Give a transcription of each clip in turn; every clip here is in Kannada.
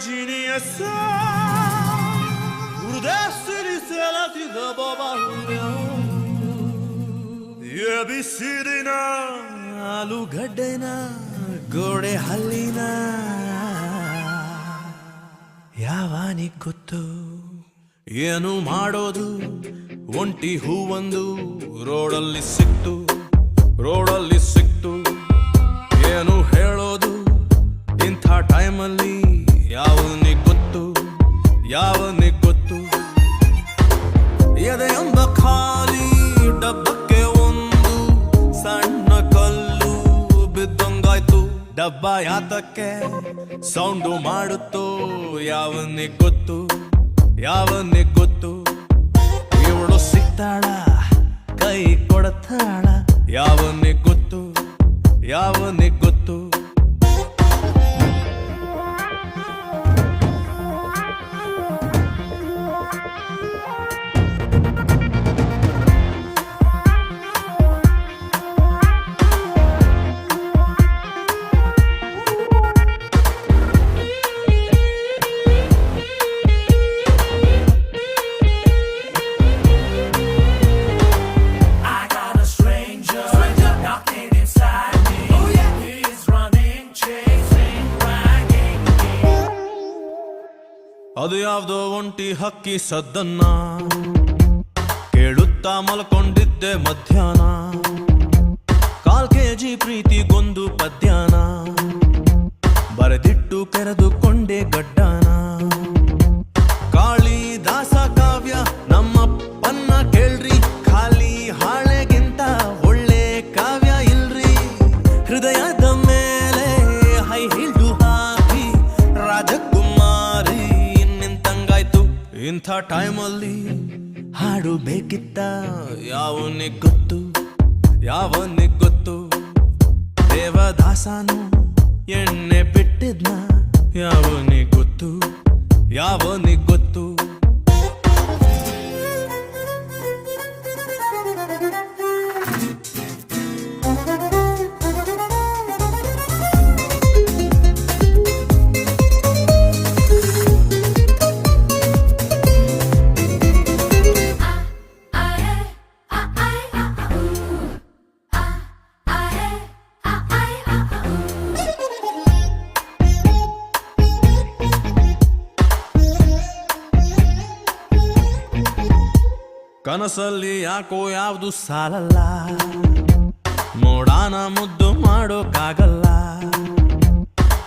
Ciniyese Urdestiri selati da baba Ye bisidina Alu gaddena Gode hallina Yavani ಗೊತ್ತು ಏನು ಮಾಡೋದು ಒಂಟಿ ಹೂವೊಂದು ರೋಡಲ್ಲಿ ಸಿಕ್ತು ಏನು ಹೇಳೋದು ಇಂಥ ಟೈಮಲ್ಲಿ ಯಾವನಿಗೆ ಗೊತ್ತು ಎದೆಯೊಂದ ಖಾಲಿ ಡಬ್ಬಕ್ಕೆ ಒಂದು ಸಣ್ಣ ಕಲ್ಲು ಬಿದ್ದಂಗಾಯ್ತು ಡಬ್ಬ ಯಾತಕ್ಕೆ ಸೌಂಡು ಮಾಡುತ್ತೋ ಯಾವನಿಗೆ ಗೊತ್ತು ಇವಳು ಸಿಗ್ತಾಳ ಕೈ ಕೊಡತಾಳ ಯಾವನಿಗೆ ಗೊತ್ತು ಅದು ಯಾವ್ದೋ ಒಂಟಿ ಹಕ್ಕಿ ಸದ್ದನ್ನ ಕೇಳುತ್ತಾ ಮಲ್ಕೊಂಡಿದ್ದೆ ಮಧ್ಯಾಹ್ನ 4 kg ಪ್ರೀತಿಗೊಂದು ಪದ್ಯಾನ ಬರೆದಿಟ್ಟು ಕೆರೆದುಕೊಂಡೆ ಗಡ್ಡಾನ ಕಾಳಿದಾಸ ಕಾವ್ಯ ನಮ್ಮಪ್ಪನ್ನ ಕೇಳ್ರಿ ಖಾಲಿ ಹಾಳೆಗಿಂತ ಒಳ್ಳೆ ಕಾವ್ಯ ಇಲ್ರಿ ಹೃದಯದ ಮೇಲೆ ಹೈ ಹಿಲ್ಡು ಹಾಕಿ ರಾಜಕುಮಾರಿ ಇಂಥ ಟೈಮಲ್ಲಿ ಹಾಡು ಬೇಕಿತ್ತ ಯಾವನಿಗೆ ಗೊತ್ತು ದೇವದಾಸನು ಎಣ್ಣೆ ಬಿಟ್ಟಿದ್ನ ಯಾವನಿಗೆ ಗೊತ್ತು ಕನಸಲ್ಲಿ ಯಾಕೋ ಯಾವ್ದು ಸಾಲಲ್ಲ ನೋಡಾನ ಮುದ್ದು ಮಾಡೋಕ್ಕಾಗಲ್ಲ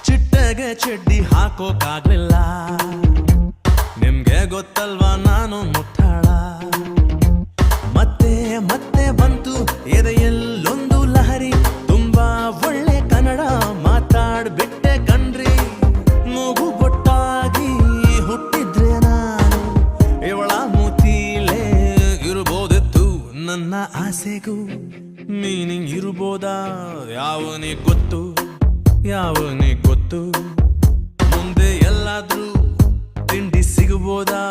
ಚಿಟ್ಟೆಗೆ ಚಡ್ಡಿ ಹಾಕೋಕ್ಕಾಗ್ಲಿಲ್ಲ ನಿಮ್ಗೆ ಗೊತ್ತಲ್ವಾ ನಾನು ಮುಟ್ಟಾಳ ಮತ್ತೆ ಬಂತು ಎದೆಯಲ್ಲೊಂದು ಲಹರಿ ತುಂಬಾ ಒಳ್ಳೆ ಕನ್ನಡ ಮಾತಾಡ್ಬಿಟ್ಟೆ ಕಣ್ರಿ ಮೂಗು ಬೊಟ್ಟಾಗಿ ಹುಟ್ಟಿದ್ರೆ ನಾನು ಇವಳ ಮೂತಿಲೇ ಇರಬಹುದಿತ್ತು ನನ್ನ ಆಸೆಗೂ ಮೀನಿಂಗ್ ಇರಬಹುದಾ ಯಾವನಿಗೆ ಗೊತ್ತು ಮುಂದೆ ಎಲ್ಲಾದ್ರೂ ತಿಂಡಿ ಸಿಗಬಹುದಾ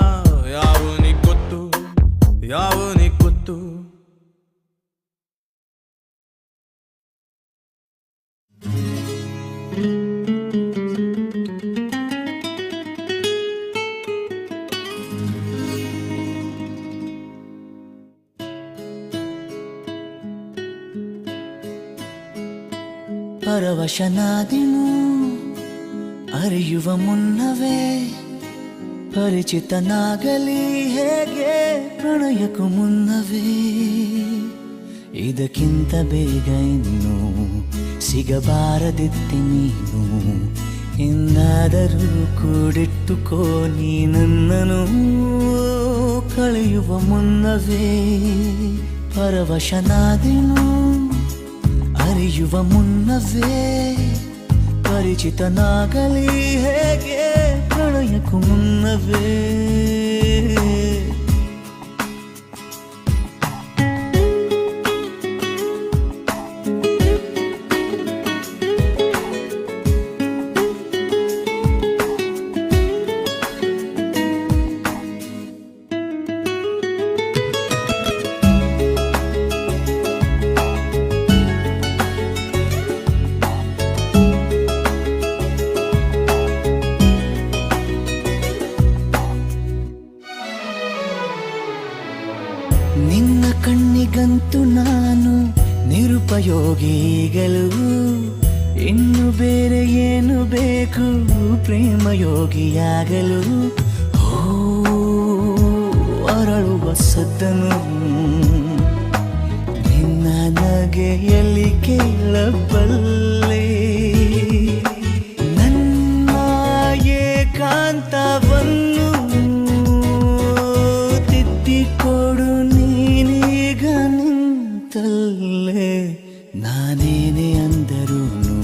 ಯಾವನಿಗೆ ಗೊತ್ತು ಪರವಶನಾದೆನು ಅರಿಯುವ ಮುನ್ನವೇ ಪರಿಚಿತನಾಗಲಿ ಹೇಗೆ ಪ್ರಣಯಕ್ಕೂ ಮುನ್ನವೇ ಇದಕ್ಕಿಂತ ಬೇಗ ಇನ್ನು ಸಿಗಬಾರದಿತ್ತೆ ನೀನು ಎಂದಾದರೂ ಕೂಡಿಟ್ಟುಕೋ ನೀ ನನ್ನನು ಕಳೆಯುವ ಮುನ್ನವೇ ಪರವಶನಾದೆನು ಅರಿಯುವ ಮುನ್ನವೇ ಪರಿಚಿತನಾಗಲಿ ಹೇಗೆ ಪ್ರಣಯಕ್ಕೂ ಮುನ್ನವೇ ಯೋಗಿಗಳು ಇನ್ನು ಬೇರೆ ಏನು ಬೇಕು ಪ್ರೇಮ ಯೋಗಿಯಾಗಲು ಅರಳುವ ಸದ್ದನು ನಿನ್ನ ನಗೆಯಲ್ಲಿ ಕೇಳಬಲ್ಲೆ ನನ್ನ ಏಕಾಂತವನ್ನು ತಿದ್ದಿಕೊಡು ನೀನೀಗ ನಿಂತಲ್ಲೇ ನಾನೇನೆ ಅಂದರೂನು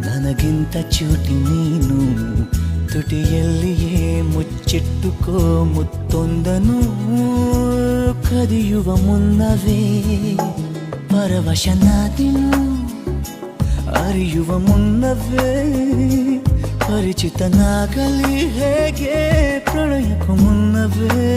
ನನಗಿಂತ ಚೂಟಿ ನೀನು ತುಟಿಯಲ್ಲಿಯೇ ಮುಚ್ಚಿಟ್ಟುಕೋ ಮುತ್ತೊಂದನು ಕದಿಯುವ ಮುನ್ನವೇ ಪರವಶನಾದಿನು ಅರಿಯುವ ಮುನ್ನವೇ ಪರಿಚಿತನಾಗಲಿ ಹೇಗೆ ಪ್ರಣಯಕ್ಕೂ ಮುನ್ನವೇ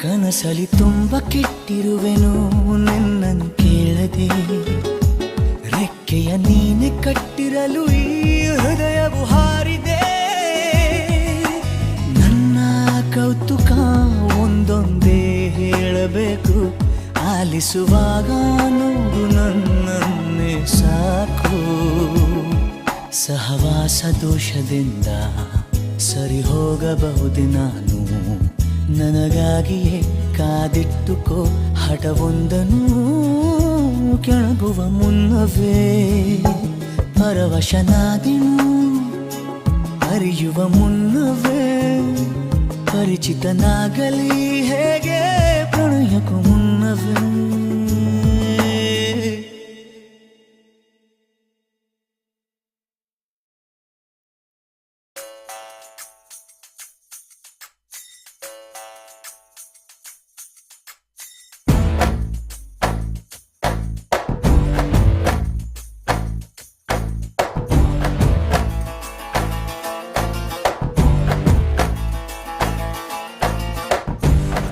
ಕನಸಲಿ ತುಂಬ ಕೆಟ್ಟಿರುವೆನು ನಿನ್ನನ್ನು ಕೇಳದೆ ರೆಕ್ಕೆಯ ನೀನೆ ಕಟ್ಟಿರಲು ಈ ಹೃದಯವು ಹಾರಿದೆ ನನ್ನ ಕೌತುಕ ಒಂದೊಂದೇ ಹೇಳಬೇಕು ಆಲಿಸುವಾಗ ನೋಡು ನನ್ನನ್ನೇ ಸಾಕು ಸಹವಾಸ ದೋಷದಿಂದ ಸರಿ ಹೋಗಬಹುದೇ ನಾನು ನನಗಾಗಿಯೇ ಕಾದಿಟ್ಟುಕೋ ಹಠವೊಂದನು ಕೆಳಗುವ ಮುನ್ನವೇ ಪರವಶನಾದಿನು ಅರಿಯುವ ಮುನ್ನವೇ ಪರಿಚಿತನಾಗಲಿ ಹೇಗೆ ಪ್ರಣಯಕ್ಕೂ ಮುನ್ನವೇ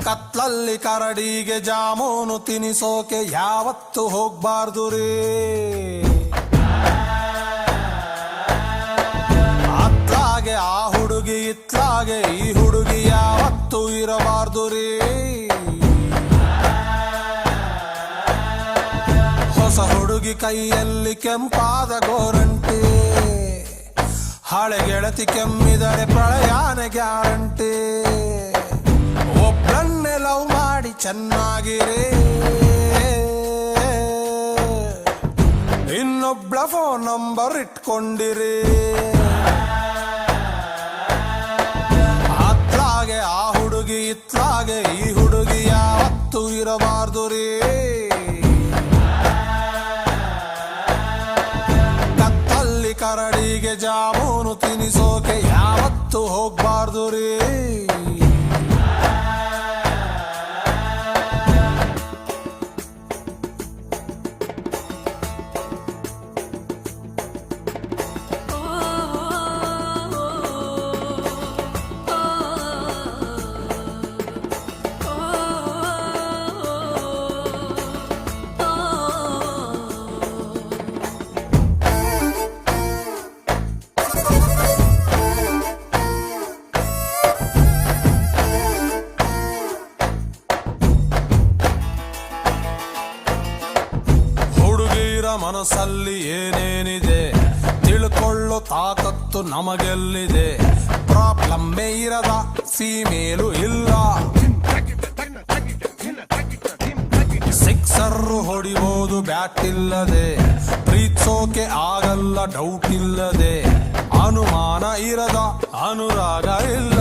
ಕತ್ಲಲ್ಲಿ ಕರಡಿಗೆ ಜಾಮೂನು ತಿನಿಸೋಕೆ ಯಾವತ್ತು ಹೋಗ್ಬಾರ್ದು ರೀ ಅತ್ಲಾಗೆ ಆ ಹುಡುಗಿ ಇತ್ಲಾಗೆ ಈ ಹುಡುಗಿ ಯಾವತ್ತು ಇರಬಾರ್ದು ರೀ ಹೊಸ ಹುಡುಗಿ ಕೈಯಲ್ಲಿ ಕೆಂಪಾದ ಗೋರಂಟಿ ಹಳೆ ಗೆಳತಿ ಕೆಮ್ಮಿದರೆ ಪ್ರಳಯಾನೆ ಗ್ಯಾರಂಟಿ ಒಬ್ಬಳನ್ನೇ ಲವ್ ಮಾಡಿ ಚೆನ್ನಾಗಿರಿ ಇನ್ನೊಬ್ಳ ಫೋನ್ ನಂಬರ್ ಇಟ್ಕೊಂಡಿರಿ ಅತ್ಲಾಗೆ ಆ ಹುಡುಗಿ ಇತ್ಲಾಗೆ ಈ ಹುಡುಗಿ ಯಾವತ್ತು ಇರಬಾರ್ದು ರೀ ಕತ್ತಲ್ಲಿ ಕರಡಿಗೆ ಜಾಮೂನು ತಿನಿಸೋಕೆ ಯಾವತ್ತು ಹೋಗ್ಬಾರ್ದು ರೀ ಮನಸ್ಸಲ್ಲಿ ಏನೇನಿದೆ ತಿಳ್ಕೊಳ್ಳೋ ತಾಕತ್ತು ನಮಗೆಲ್ಲಿದೆ ಪ್ರಾಬ್ಲಮ್ಮೇ ಇರದ ಫೀಮೇಲು ಇಲ್ಲ ಸಿಕ್ಸರ್ರು ಹೊಡಿಬೋದು ಬ್ಯಾಟ್ ಇಲ್ಲದೆ ಪ್ರೀತ್ಸೋಕೆ ಆಗಲ್ಲ ಡೌಟ್ ಇಲ್ಲದೆ ಅನುಮಾನ ಇರದ ಅನುರಾಗ ಇಲ್ಲ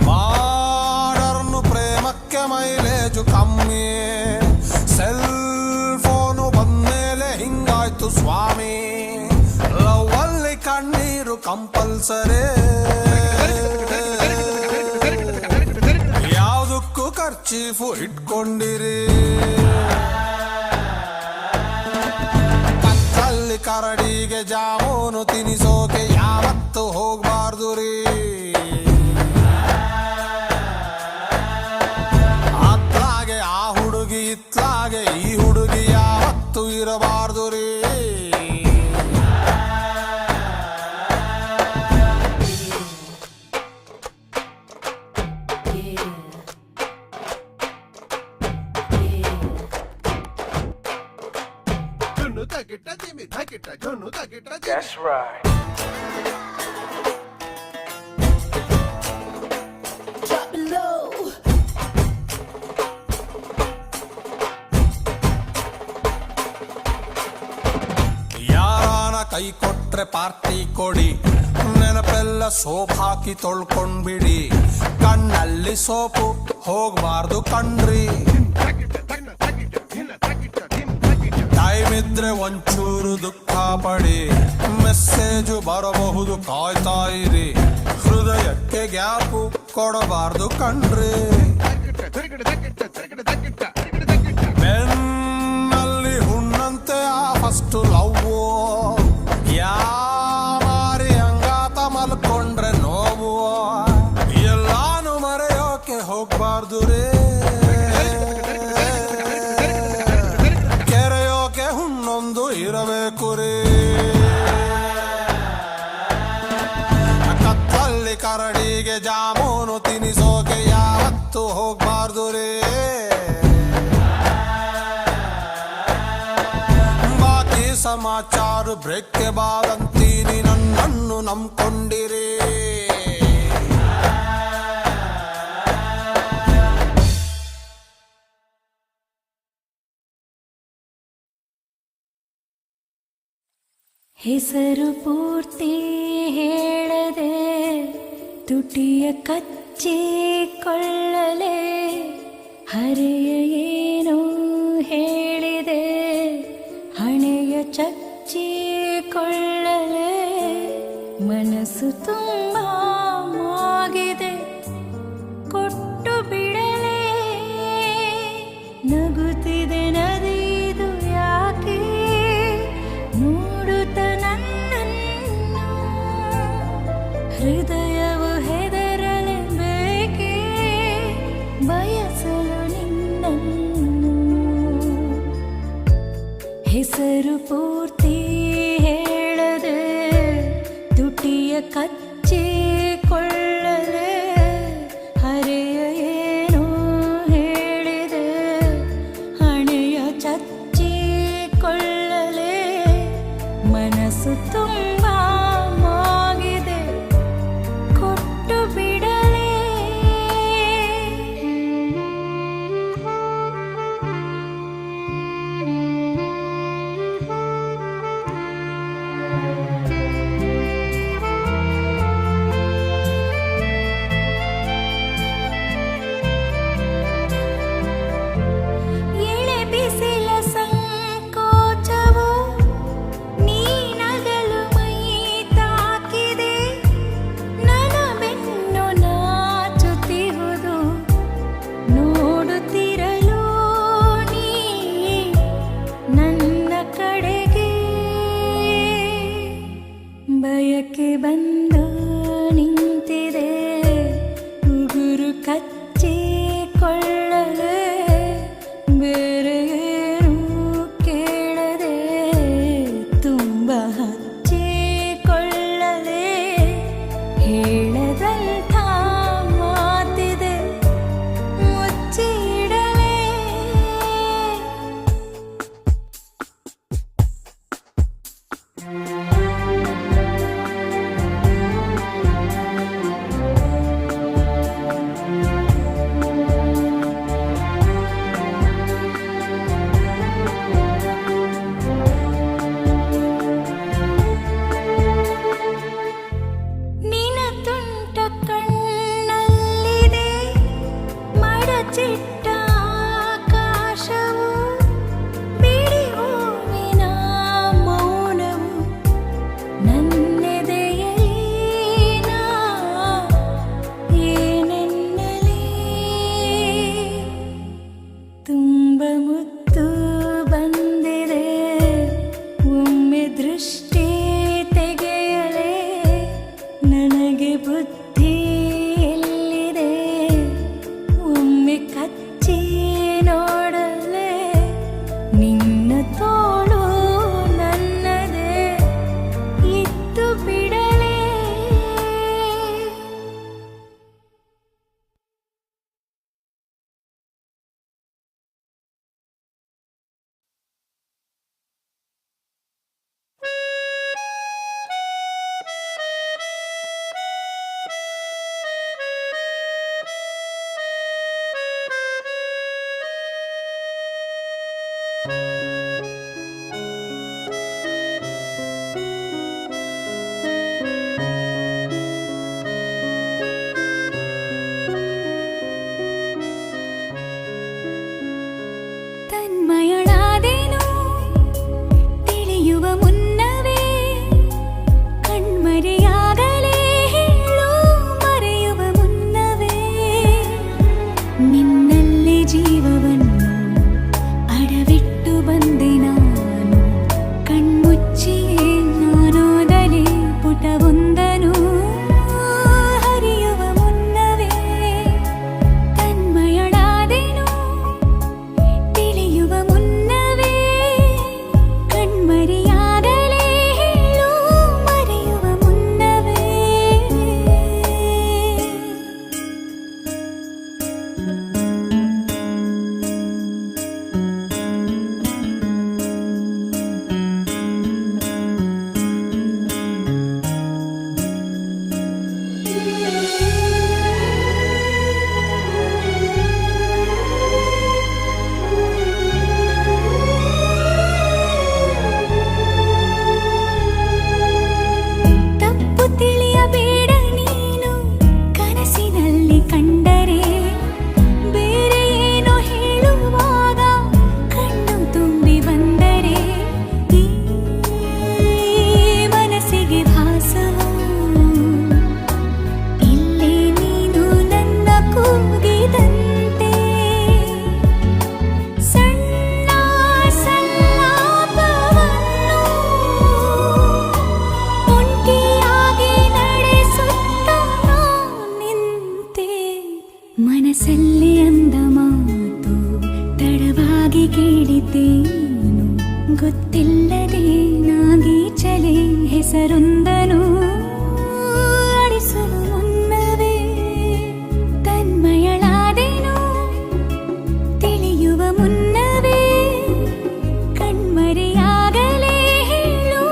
ಮಾಡರ್ನು ಪ್ರೇಮಕ್ಕೆ ಮೈಲೇಜು ಕಮ್ಮಿ ಸೆಲ್ ಫೋನು ಬಂದ್ಮೇಲೆ ಹಿಂಗಾಯ್ತು ಸ್ವಾಮಿ ಲವ್ ಅಲ್ಲಿ ಕಣ್ಣೀರು ಕಂಪಲ್ ಪಲ್ಸರೇ ಯಾವುದಕ್ಕೂ ಖರ್ಚೀಫು ಇಟ್ಕೊಂಡಿರಿ ಕತ್ತಲ್ಲಿ ಕರಡಿಗೆ ಜಾಮೂನು ತಿನಿಸೋಕೆ ಯಾವತ್ತು ಹೋಗ್ಬಾರ್ದು ರೀ ಅತ್ಲಾಗೆ ಆ ಹುಡುಗಿ ಇತ್ಲಾಗೆ ಈ ಹುಡುಗಿ ಯಾವತ್ತು ಇರಬಾರ್ದು ರೀ That's right. Drop it low. ಯಾರಾನ ಕೈ ಕೊಟ್ರೆ ಪಾರ್ಟಿ ಕೊಡಿ ನೆನಪೆಲ್ಲ ಸೋಪ್ ಹಾಕಿ ತೊಳ್ಕೊಂಡ್ಬಿಡಿ ಕಣ್ಣಲ್ಲಿ ಸೋಪು ಹೋಗ್ಬಾರ್ದು ಕಣ್ರಿ ಟೈಮ್ ಇದ್ರೆ ಒಂಚೂರು ದುಃಖ ಪಡಿ ಮೆಸೇಜು ಬರಬಹುದು ಕಾಯ್ತಾ ಇರಿ ಹೃದಯಕ್ಕೆ ಗ್ಯಾಪು ಕೊಡಬಾರ್ದು ಕಣ್ರಿ ಬೆನ್ನಲ್ಲಿ ಹುಣ್ಣಂತೆ ಆ ಫಸ್ಟ್ ಲವ್ವು ಯಾರಿ ಹಂಗಾತ ಮಲ್ಕೊಂಡ್ರೆ ನೋವು ಎಲ್ಲಾನು ಮರೆಯೋಕೆ ಹೋಗ್ಬಾರ್ದು ರೇ ಕೆರೆಯೋಕೆ ಹುಣ್ಣೊಂದು ಇರಬೇಕು ರೇ ಕತ್ತಲ್ಲಿ ಕರಡಿಗೆ ಜಾಮೂನು ತಿನಿಸೋಕೆ ಯಾವತ್ತು ಹೋಗ್ಬಾರ್ದು ರೇ ಬಾಕಿ ಸಮಾಚಾರ ಬ್ರೇಕ್ಗೆ ಬಾದಂತೀನಿ ನನ್ನನ್ನು ನಂಬ್ಕೊಂಡಿರಿ ಹೆಸರು ಪೂರ್ತಿ ಹೇಳದೆ ತುಟಿಯ ಕಚ್ಚಿಕೊಳ್ಳಲೆ ಹರೆಯ ಏನೋ ಹೇಳಿದೆ ಹಣೆಯ ಚಚ್ಚಿಕೊಳ್ಳಲೆ ಮನಸ್ಸು ತುಂಬ ಮಾಗಿದೆ ಕೊಟ್ಟು ಬಿಡಲೆ ನಗುತ್ತಿದೆ ನದಿದು ಯಾಕೆ ನೋಡುತ್ತ ನನ್ನನ್ನು ಹೃದಯವು ಹೆದರಲೆ ಬೇಕೆ ಬಯಸಲು ನಿನ್ನನ್ನು ತನ್ಮಯಳಾದೆನು ತಿಳಿಯುವ ಮುನ್ನವೇ ಕಣ್ಮರೆಯಾಗಲೇ ಹೇಳು ಮರೆಯುವ ಮುನ್ನವೇ ನಿನ್ನಲ್ಲೇ ಜೀವವನ್ನು ಅಡವಿಟ್ಟು ಬಂದೆ ನಾನು ಕಣ್ಮುಚ್ಚಿಯೇ ನಾನೋದಲೇ ಪುಟವೊಂದನು ಹರಿಯುವ ಮುನ್ನವೇ ತನ್ಮಯಳಾದೆನು ತಿಳಿಯುವ ಮುನ್ನವೇ ಕಣ್ಮರೆಯಾಗಲೇ ಹೇಳು ಮರೆಯುವ ಮುನ್ನವೇ ತಪ್ಪು ತಿಳಿಯಬೇಡ ನೀನು ಕನಸಿನಲ್ಲಿ ಕಂಡರೆ ಬೇರೆ ಏನೋ ಹೇಳುವಾಗ ಕಣ್ಣು ತುಂಬಿ ಬಂದರೆ ಈ ಮನಸ್ಸಿಗೆ ಭಾಸವು ಇಲ್ಲೇ ನೀನು ನನ್ನ ಕೂಗಿದಂತೆ ಸಣ್ಣ ಸಲ್ಲಾಪವನ್ನು ಒಂಟಿಯಾಗಿ ನಡೆಸುತ್ತ ನಿಂತೆ ಮನಸ್ಸಲ್ಲಿ ಅಂದ ಮಾತು ತಡವಾಗಿ ಕೇಳಿದ್ದೇನು ಗೊತ್ತಿಲ್ಲದೆ ನಾಗೀಚಲೆ ಹೆಸರೊಂದನು ಅಳಿಸಲು ಮುನ್ನವೇ ತನ್ಮಯಳಾದೆನು ತಿಳಿಯುವ ಮುನ್ನವೇ ಕಣ್ಮರೆಯಾಗಲೇ ಹೇಳು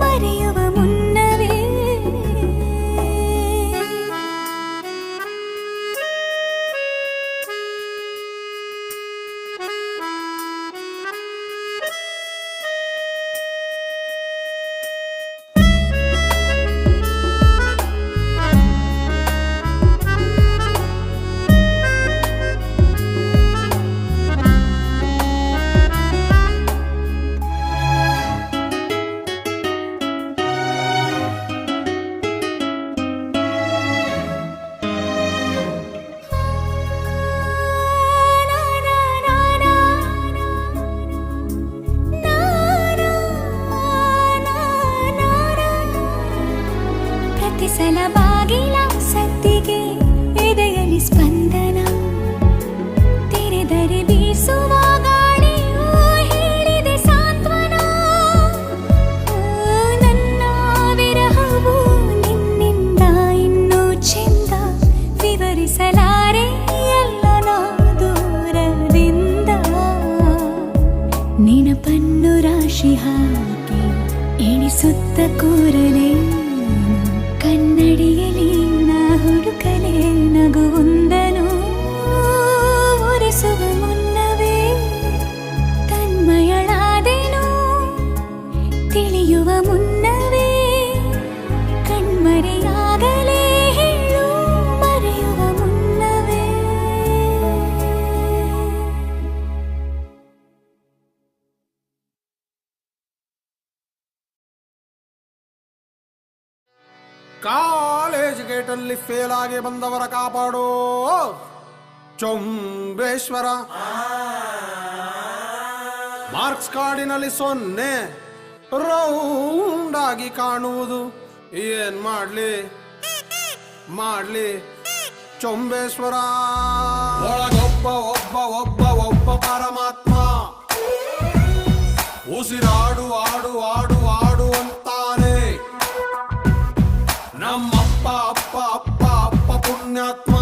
ಮರೆಯುವ ಮುನ್ನವೇ ಪ್ರತಿ ಸಲ ಬಾಗಿಲ ಸದ್ದಿಗೆ ಎದೆಯಲ್ಲಿ ಸ್ಪಂದನ ತೆರೆದರೆ ಬೀಸುವ ಗಾಳಿಯು ಹೇಳಿದೆ ಸಾಂತ್ವನ ನನ್ನ ವಿರಹವು ನಿನ್ನಿಂದ ಇನ್ನೂ ಚೆಂದ ವಿವರಿಸಲಾರೆ ಎಲ್ಲ ನಾ ದೂರದಿಂದ ನೆನಪನ್ನು ರಾಶಿ ಹಾಕಿ ಎಣಿಸುತ್ತ ಕೂರಲೇ ಕನ್ನಡಿಯಲ್ಲಿ ನಾ ಹುಡುಕಲೇ ನಗುವೊಂದನು ಒರೆಸುವ ಮುನ್ನವೇ ತನ್ಮಯಳಾದೆನು ತಿಳಿಯುವ ಮುನ್ನವೇ ಕಣ್ಮರೆಯಾಗಲೇ ಹೇಳು ಮರೆಯುವ ಮುನ್ನವೇ ಕಾಲೇಜ್ ಗೇಟಲ್ಲಿ ಫೇಲ್ ಆಗಿ ಬಂದವರ ಕಾಪಾಡೋ ಚೊಂಬೇಶ್ವರ ಮಾರ್ಕ್ಸ್ ಕಾರ್ಡಿನಲ್ಲಿ 0 ರೌಂಡ್ ಆಗಿ ಕಾಣುವುದು ಏನ್ ಮಾಡ್ಲಿ ಚೊಂಬೇಶ್ವರ ಒಳಗೊಬ್ಬ ಒಬ್ಬ ಒಬ್ಬ ಒಬ್ಬ ಪರಮಾತ್ಮ ಉಸಿರಾಡು ಆಡು ಆಡು ಆಡು ಅಂತಾನೆ ನಮ್ಮಪ್ಪ ಅಪ್ಪ ಅಪ್ಪ ಅಪ್ಪ ಪುಣ್ಯಾತ್ಮ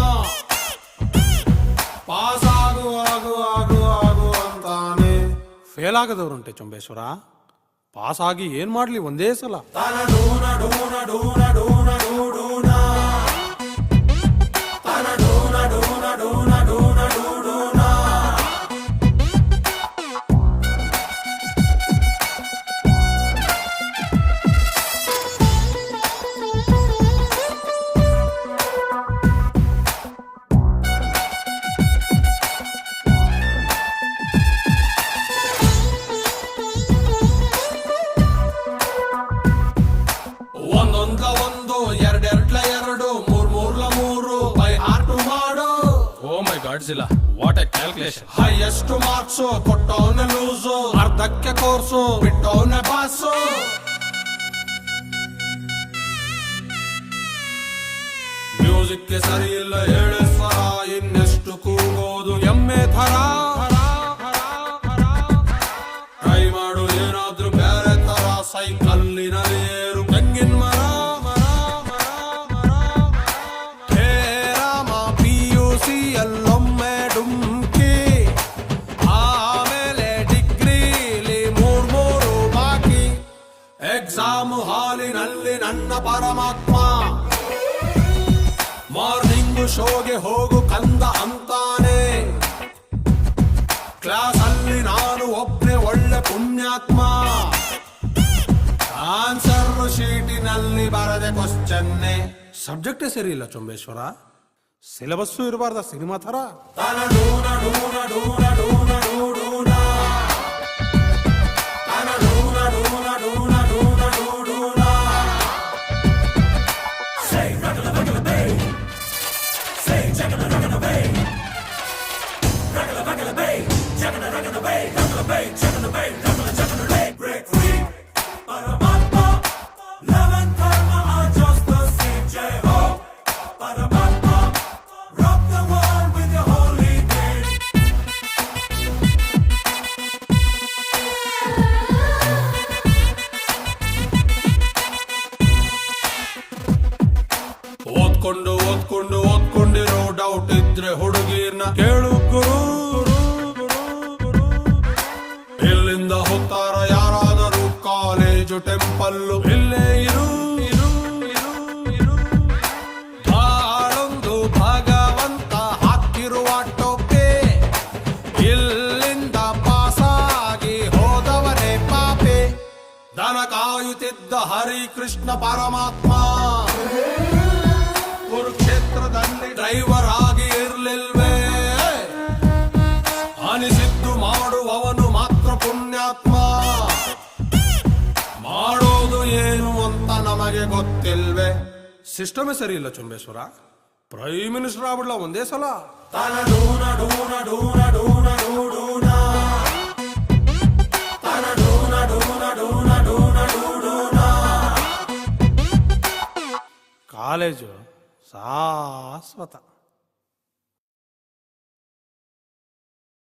ಪಾಸ್ ಆಗು ಆಗು ಆಗು ಆಗು ಅಂತಾನೆ ಫೇಲ್ ಆಗದವ್ರುಂಟೆ ಚೊಂಬೇಶ್ವರ ಪಾಸ್ ಆಗಿ ಏನ್ ಮಾಡ್ಲಿ ಒಂದೇ ಸಲ ತನಡೂನ ಡೂನ ಡೂನ ಡೂನ ಡೂಡೂನ ತನಡೂನ ಡೂನ ಡೂನ ಡೂನ ಡೂಡೂನ ವರ್ಡ್ಸ್ ಇಲ್ಲ. What a calculation. Highest marks ಕೊಟ್ಟವನ ಲೂಸು, ಅರ್ಧಕ್ಕೆ ಕೋರ್ಸು ಬಿಟ್ಟವನ ಬಾಸು. ಮ್ಯೂಸಿಕ್ಗೆ ಸರಿ ಇಲ್ಲ ಹೇಳಿ ಸ್ವರ, ಇನ್ನೆಷ್ಟು ಕೂಗೋದು ಎಮ್ಮೆ ಥರ. ಟ್ರೈ ಮಾಡು ಏನಾದ್ರೂ ಬೇರೆ ತರ, ಸೈಕಲ್ಲಿನಲ್ಲಿ ಏರು ತೆಂಗಿನ ಮರ. ಹೇ ರಾಮ PUC ಅಲ್ಲೊಮ್ಮೆ ಡುಮ್ಕಿ, ಆಮೇಲೆ ಡಿಗ್ರಿಲಿ ಮೂರು ಬಾಕಿ. ಎಕ್ಸಾಮ್ ಹಾಲಿನಲ್ಲಿ ನನ್ನ ಪರಮಾತ್ಮ, ಮಾರ್ನಿಂಗ್ ಶೋಗೆ ಹೋಗು ಕಂದ ಅಂತಾನೆ. ಕ್ಲಾಸ್ ಅಲ್ಲಿ ನಾನು ಒಬ್ನೇ ಒಳ್ಳೆ ಪುಣ್ಯಾತ್ಮ. ಆನ್ಸರ್ ಶೀಟಿನಲ್ಲಿ ಬರದೆ ಕ್ವಶ್ಚನ್ನೇ. ಸಬ್ಜೆಕ್ಟೇ ಸರಿ ಇಲ್ಲ ಚೊಂಬೇಶ್ವರ, ಸಿಲೆಬಸ್ಸು ಇರಬಾರ್ದ ಸಿನಿಮಾ ತರ. ಓದ್ಕೊಂಡಿರೋ ಡೌಟ್ ಇದ್ರೆ ಹುಡುಗಿರ್ನ ಕೇಳು ಗುರು. ಇಲ್ಲಿಂದ ಹೋಗ್ತಾರ ಯಾರಾದರೂ ಕಾಲೇಜು ಟೆಂಪಲ್ಲು, ಇಲ್ಲೇ ಇರು. ಬಾಳೊಂದು ಭಗವಂತ ಹಾಕಿರುವ ಟೋಪೆ, ಇಲ್ಲಿಂದ ಪಾಸಾಗಿ ಹೋದವನೇ ಪಾಪೆ. ದನ ಕಾಯುತ್ತಿದ್ದ ಹರಿಕೃಷ್ಣ ಪರಮಾತ್ಮ ಕುರುಕ್ಷೇತ್ರದಲ್ಲಿ ಡ್ರೈವರ್ ಆಗಿ ಇರ್ಲಿಲ್ವೇ? ಅನಿಸಿದ್ದು ಮಾಡುವವನು ಮಾತ್ರ ಪುಣ್ಯಾತ್ಮ. ಮಾಡೋದು ಏನು ಅಂತ ನಮಗೆ ಗೊತ್ತಿಲ್ವೇ? ಸಿಸ್ಟಮೇ ಸರಿ ಇಲ್ಲ ಚುಂಬೇಶ್ವರ, ಪ್ರೈಮ್ ಮಿನಿಸ್ಟರ್ ಆಗ್ಬಿಡ್ಲ ಒಂದೇ ಸಲ. ಕಾಲೇಜು ಶಾಶ್ವತ.